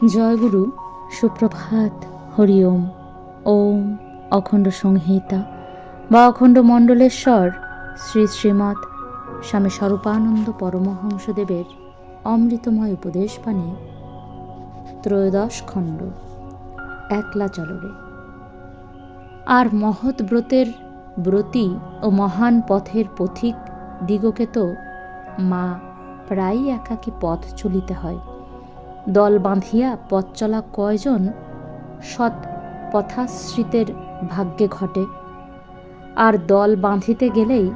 জয়গুরু, সুপ্রভাত, হরি ওম। ওম অখণ্ড সংহিতা বা অখণ্ড মণ্ডলেশ্বর শ্রী শ্রীমৎ স্বামী স্বরূপানন্দ পরমহংসদেবের অমৃতময় উপদেশবাণী, ত্রয়োদশ খণ্ড, একলা চলরে। আর মহৎ ব্রতের ব্রতী ও মহান পথের পথিক দিগকে তো মা প্রায়ই একাকী পথ চলিতে হয়। দল বাঁধিয়া পথ চলা কয়জন সৎ পথাশ্রিতের ভাগ্যে ঘটে। আর দল বাঁধিতে গেলেই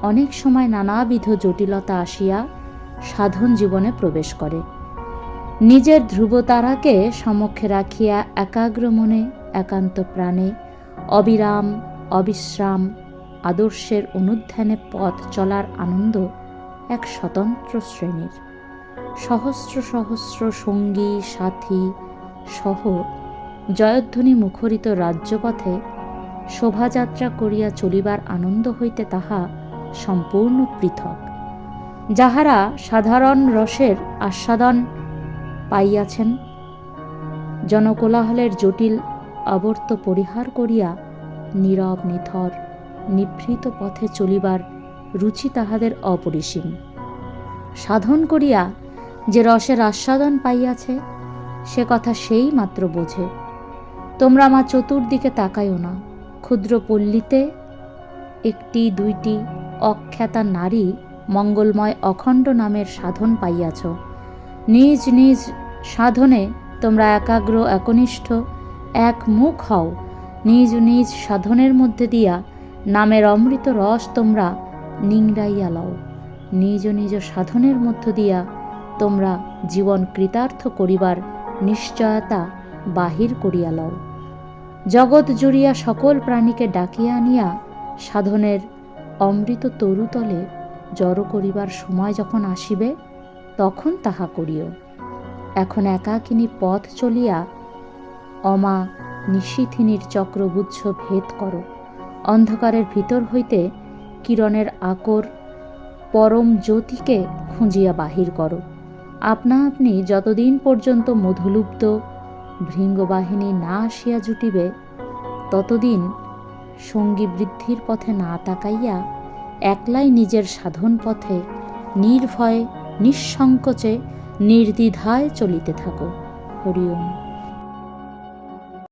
অনেক সময় নানাবিধ জটিলতা আসিয়া সাধন জীবনে প্রবেশ করে। নিজের ধ্রুবতারাকে সমক্ষে রাখিয়া একাগ্র মনে একান্ত প্রাণে অবিরাম অবিশ্রাম আদর্শের অনুধ্যানে পথ চলার আনন্দ এক স্বতন্ত্র শ্রেণীর। সহস্র সহস্র সঙ্গী সাথী সহ জয়ধ্বনি মুখরিত রাজ্যপথে শোভাযাত্রা করিয়া চলিবার আনন্দ হইতে তাহা সম্পূর্ণ পৃথক। যাহারা সাধারণ রসের আস্বাদন পাইয়াছেন, জনকোলাহলের জটিল আবর্ত পরিহার করিয়া নীরব নিথর নিভৃত পথে চলিবার রুচি তাহাদের অপরিসীম। সাধন করিয়া যে রসের আস্বাদন পাইয়াছে সে কথা সেই মাত্র বোঝে। তোমরা মা চতুর্দিকে তাকাইও না। ক্ষুদ্র পল্লীতে একটি দুইটি অখ্যাতা নারী মঙ্গলময় অখণ্ড নামের সাধন পাইয়াছ। নিজ নিজ সাধনে তোমরা একাগ্র একনিষ্ঠ এক মুখ হও। নিজ নিজ সাধনের মধ্যে দিয়া নামের অমৃত রস তোমরা নিংড়াইয়া লও। নিজ নিজ সাধনের মধ্য দিয়া তোমরা জীবন কৃতার্থ করিবার নিশ্চয়তা বাহির করিয়া লও। জগৎ জুড়িয়া সকল প্রাণীকে ডাকিয়া আনিয়া সাধনের অমৃত তরুতলে জড়ো করিবার সময় যখন আসিবে তখন তাহা করিও। এখন একাকিনী পথ চলিয়া অমা নিশীথিনীর চক্রগুচ্ছ ভেদ করো। অন্ধকারের ভিতর হইতে কিরণের আকর পরম জ্যোতিকে খুঁজিয়া বাহির করো। আপনা আপনি যতদিন পর্যন্ত মধুলুব্ধ ভৃঙ্গবাহিনী না আসিয়া জুটিবে ততদিন সঙ্গী বৃদ্ধির পথে না তাকাইয়া একলাই নিজের সাধন পথে নির্ভয়ে নিঃসংকোচে নির্দ্বিধায় চলিতে থাকো। হরি ওম।